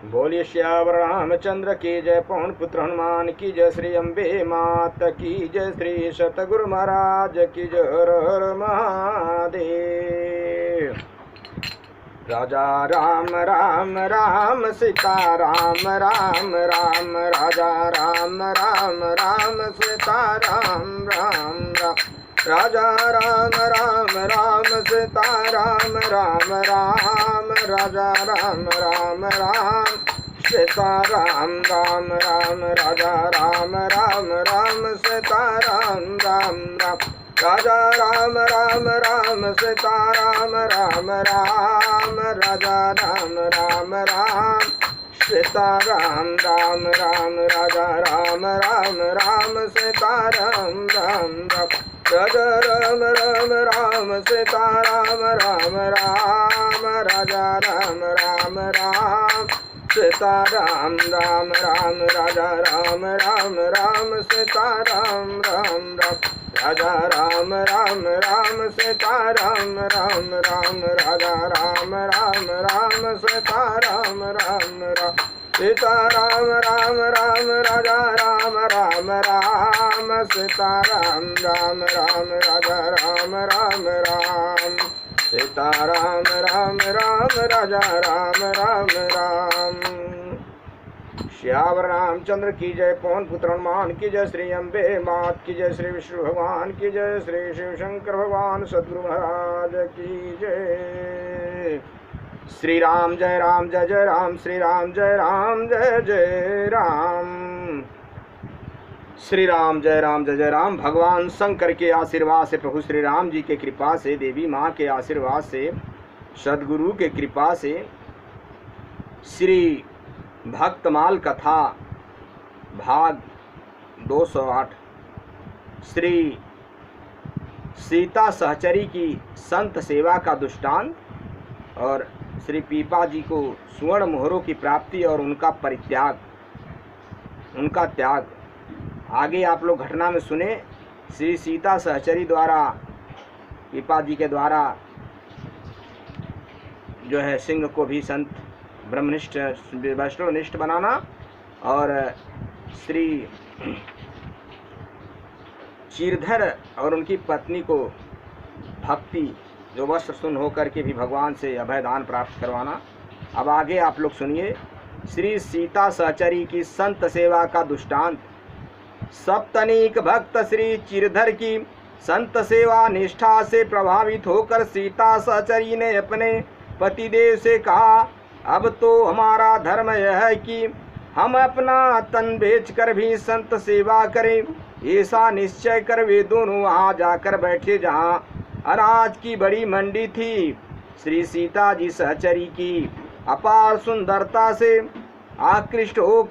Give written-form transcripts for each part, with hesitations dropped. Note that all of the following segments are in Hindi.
बोलिए श्यावर रामचंद्र की जय, पवन पुत्र हनुमान की जय, श्री अम्बे मात की जय, श्री सतगुरु महाराज की जय। हर हर महादेव। राजा राम राम राम सीता राम राम राम, राजा राम राम राम सीता राम राम राम, राजा राम राम राम सीता राम राम राम, राजा राम राम राम सीता राम राम राम, राजा राम राम राम सीता राम राम राम, राजा राम राम राम सीता राम राम राम, राजा राम राम राम सीता राम राम राम, राजा राम राम राम सीता राम राम राम, राजा राम राम राम सीता राम राम राम, राजा राम राम राम सीता राम राम राम, राजा राम राम राम सीता राम राम राम, राजा राम राम राम सीता राम राम राम, राजा राम राम राम सीता राम राम राम, सीता राम राम राम, राजा राम राम राम सीता राम राम राम, राजा राम राम राम सीता राम राम राम, राजा राम राम राम। श्यावर रामचंद्र की जय, पवन पुत्र हनुमान की जय, श्री अम्बे मात की जय, श्री विष्णु भगवान की जय, श्री शिव शंकर भगवान सद्गुरु महाराज की जय। श्री राम जय जय राम, श्री राम जय जय राम, श्री राम जय जय राम। भगवान शंकर के आशीर्वाद से, प्रभु श्री राम जी के कृपा से, देवी माँ के आशीर्वाद से, सद्गुरु के कृपा से, श्री भक्तमाल कथा भाग 208, श्री सीता सहचरी की संत सेवा का दृष्टांत और श्री पीपा जी को स्वर्ण मोहरों की प्राप्ति और उनका परित्याग, उनका त्याग। आगे आप लोग घटना में सुने। श्री सीता सहचरी द्वारा, पीपा जी के द्वारा जो है सिंह को भी संत ब्रह्मनिष्ठ वैष्णवनिष्ठ बनाना, और श्री चीरधर और उनकी पत्नी को भक्ति जो वस्त्र सुन होकर के भी भगवान से अभयदान प्राप्त करवाना। अब आगे आप लोग सुनिए श्री सीता सहचरी की संत सेवा का दृष्टांत। सप्तनीक भक्त श्री चीरधर की संत सेवा निष्ठा से प्रभावित होकर सीता सहचरी ने अपने पतिदेव से कहा, अब तो हमारा धर्म यह है कि हम अपना तन बेचकर भी संत सेवा करें। ऐसा निश्चय कर वे दोनों वहाँ जाकर बैठे जहाँ अनाज की बड़ी मंडी थी। श्री सीता जी सहचरी की अपार सुंदरता से आकृष्ट हो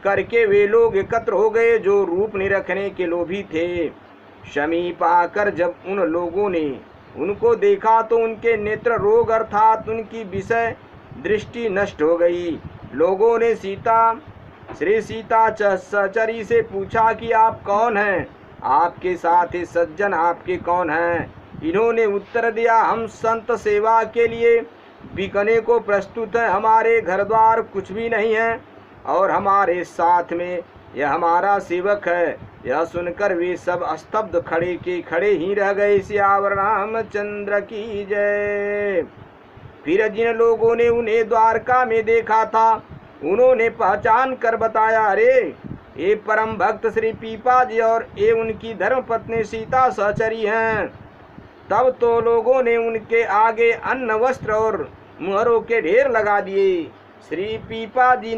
करके वे लोग एकत्र हो गए जो रूप निरखने के लोभी थे। समीप आकर जब उन लोगों ने उनको देखा तो उनके नेत्र रोग अर्थात उनकी विषय दृष्टि नष्ट हो गई। लोगों ने श्री सीता सहचरी से पूछा कि आप कौन हैं, आपके साथ ही सज्जन आपके कौन हैं। इन्होंने उत्तर दिया, हम संत सेवा के लिए बिकने को प्रस्तुत हैं, हमारे घर द्वार कुछ भी नहीं है और हमारे साथ में यह हमारा सेवक है। यह सुनकर वे सब स्तब्ध खड़े ही रह गए। सियावर रामचंद्र की जय। फिर जिन लोगों ने उन्हें द्वारका में देखा था उन्होंने पहचान कर बताया, अरे ये परम भक्त श्री पीपा जी और ये उनकी धर्मपत्नी सीता सहचरी हैं। तब तो लोगों ने उनके आगे अन्न वस्त्र और मुहरों के ढेर लगा दिए। श्री पीपा जी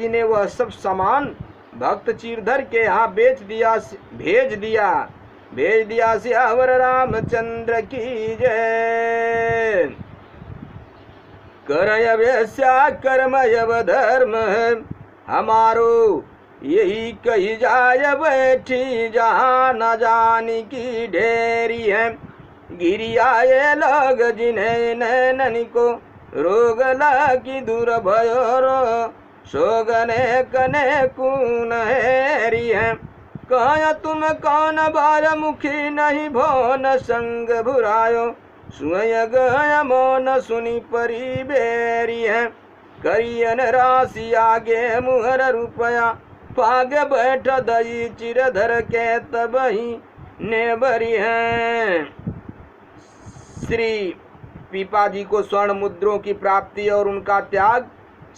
ने वह सब सामान भक्त चीरधर के यहाँ भेज दिया। सियावर रामचंद्र की जय। करय वैश्या कर्मयव धर्म है हमारो, यही कही जाय बैठी जहाँ न जानी की ढेरी है। गिरी आए लोग जिन्हें नैनन को रोग लगी दूर भयो, सोगने कने कून हेरी है। कह तुम कौन बार मुखी नहीं भो न संग भुरायो, सुय गय मौन सुनी परी बेरी है, करियन राशि आगे मुहर रुपया, पाग बैठ दई चिरधर के तबही ने बरी है। श्री पीपा जी को स्वर्ण मुद्रों की प्राप्ति और उनका त्याग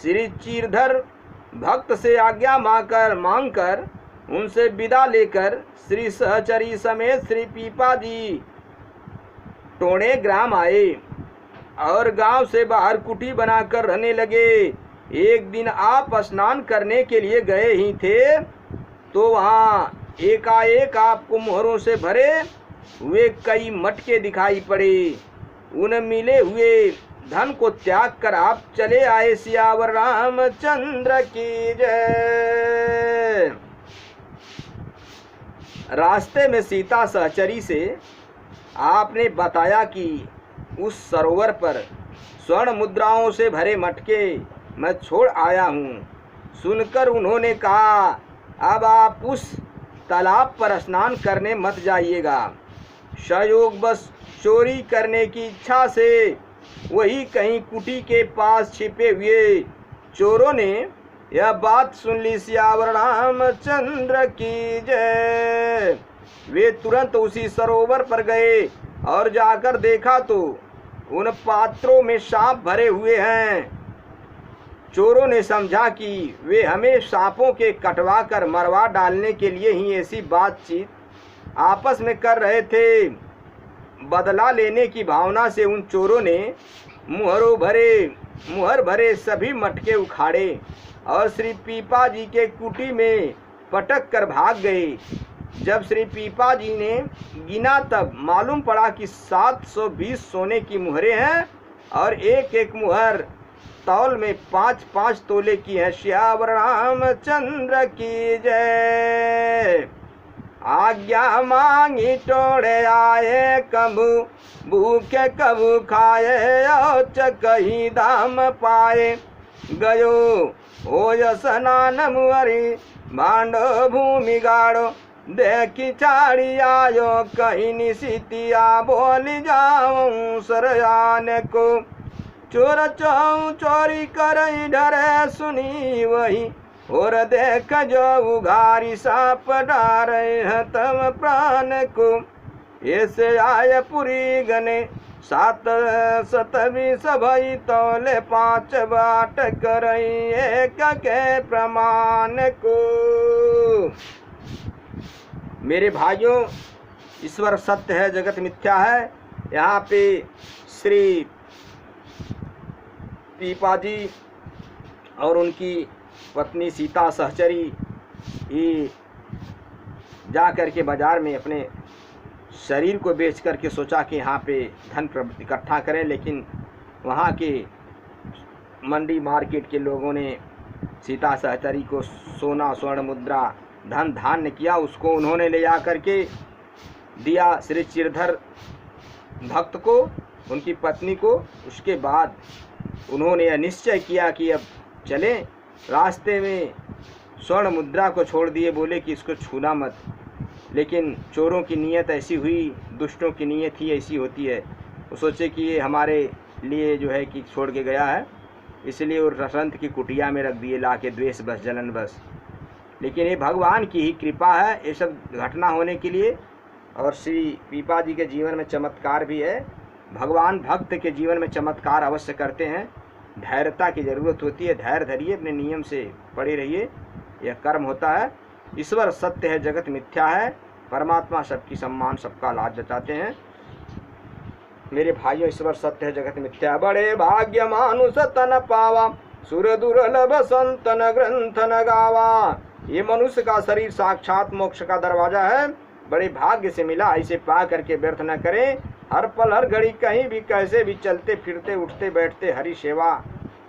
श्री चीरधर भक्त से आज्ञा मांगकर उनसे विदा लेकर श्री सहचरी समेत श्री पीपा जी टोणे ग्राम आए और गांव से बाहर कुटी बनाकर रहने लगे। एक दिन आप स्नान करने के लिए गए ही थे तो वहाँ एकाएक आपको मोहरों से भरे हुए कई मटके दिखाई पड़े। उन मिले हुए धन को त्याग कर आप चले आए। सियावर रामचंद्र की जय। रास्ते में सीता सहचरी से आपने बताया कि उस सरोवर पर स्वर्ण मुद्राओं से भरे मटके मैं छोड़ आया हूँ। सुनकर उन्होंने कहा, अब आप उस तालाब पर स्नान करने मत जाइएगा। संयोग बस चोरी करने की इच्छा से वही कहीं कुटी के पास छिपे हुए चोरों ने यह बात सुन ली। सियावर रामचंद्र की जय। वे तुरंत उसी सरोवर पर गए और जाकर देखा तो उन पात्रों में सांप भरे हुए हैं। चोरों ने समझा कि वे हमें सांपों के कटवा कर मरवा डालने के लिए ही ऐसी बातचीत आपस में कर रहे थे। बदला लेने की भावना से उन चोरों ने मुहर भरे सभी मटके उखाड़े और श्री पीपा जी के कुटी में पटक कर भाग गए। जब श्री पीपा जी ने गिना तब मालूम पड़ा कि 720 सोने की मुहरें हैं और एक एक मुहर तौल में 5-5 तोले की है। सियावर रामचंद्र की जय। आज्ञा मांगी टोड़े आए, कबू भूखे कबू खाए, औच कहीं दाम पाए। गयो हो स्नान मुहरी भांडो भूमि गाड़ो, देखी छाड़ी आयो कहीं निशितिया, बोली जाऊं सरयान को। चोर चोरी कर डरे सुनी वही, और देख जो उघारी साप डारे हैं तम प्राण को। ऐसे आय पुरी गने 720 भई तौले 5 बाट करई एक के प्रमाण को। मेरे भाइयों, ईश्वर सत्य है, जगत मिथ्या है। यहाँ पे श्री पीपा जी और उनकी पत्नी सीता सहचरी ये जा कर के बाज़ार में अपने शरीर को बेच करके सोचा कि यहाँ पे धन इकट्ठा करें, लेकिन वहाँ के मंडी मार्केट के लोगों ने सीता सहचरी को सोना स्वर्ण मुद्रा धन धान्य किया। उसको उन्होंने ले जा करके दिया श्री चिरधर भक्त को, उनकी पत्नी को। उसके बाद उन्होंने यह निश्चय किया कि अब चलें। रास्ते में स्वर्ण मुद्रा को छोड़ दिए, बोले कि इसको छूना मत। लेकिन चोरों की नीयत ऐसी हुई, दुष्टों की नीयत ही ऐसी होती है। वो सोचे कि ये हमारे लिए जो है कि छोड़ के गया है, इसलिए वो रसंत की कुटिया में रख दिए ला के, द्वेष बस जलन बस। लेकिन ये भगवान की ही कृपा है ये सब घटना होने के लिए। और श्री पीपा जी के जीवन में चमत्कार भी है। भगवान भक्त के जीवन में चमत्कार अवश्य करते हैं। धैर्यता की ज़रूरत होती है। धैर्य धरिए, अपने नियम से पड़े रहिए, यह कर्म होता है। ईश्वर सत्य है, जगत मिथ्या है। परमात्मा सबकी सम्मान, सबका लाज जताते हैं। मेरे भाइयों, ईश्वर सत्य है, जगत मिथ्या। बड़े भाग्य मानुष तन पावा, सुर दुर्लभ संतन ग्रंथन गावा। ये मनुष्य का शरीर साक्षात मोक्ष का दरवाजा है। बड़े भाग्य से मिला, इसे पा करके व्यर्थ न करें। हर पल हर घड़ी कहीं भी कैसे भी चलते फिरते उठते बैठते हरि सेवा,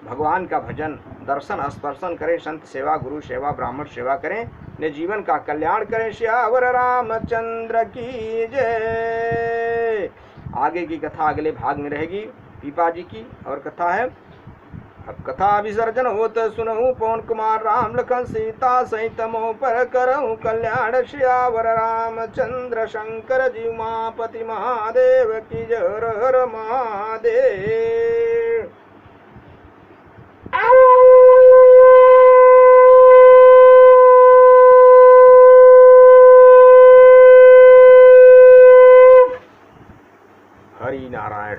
भगवान का भजन, दर्शन स्पर्शन करें। संत सेवा, गुरु सेवा, ब्राह्मण सेवा करें। अपने जीवन का कल्याण करें। सियावर रामचंद्र की जय। आगे की कथा अगले भाग में रहेगी पीपा जी की। और कथा है अब कथा विसर्जन होत सुनहु पवन कुमार राम लखन सीता सहित मोह पर करहु कल्याण श्यावर रामचंद्र शंकर जी उमापति महादेव की जय। हर हर महादेव। हरि नारायण।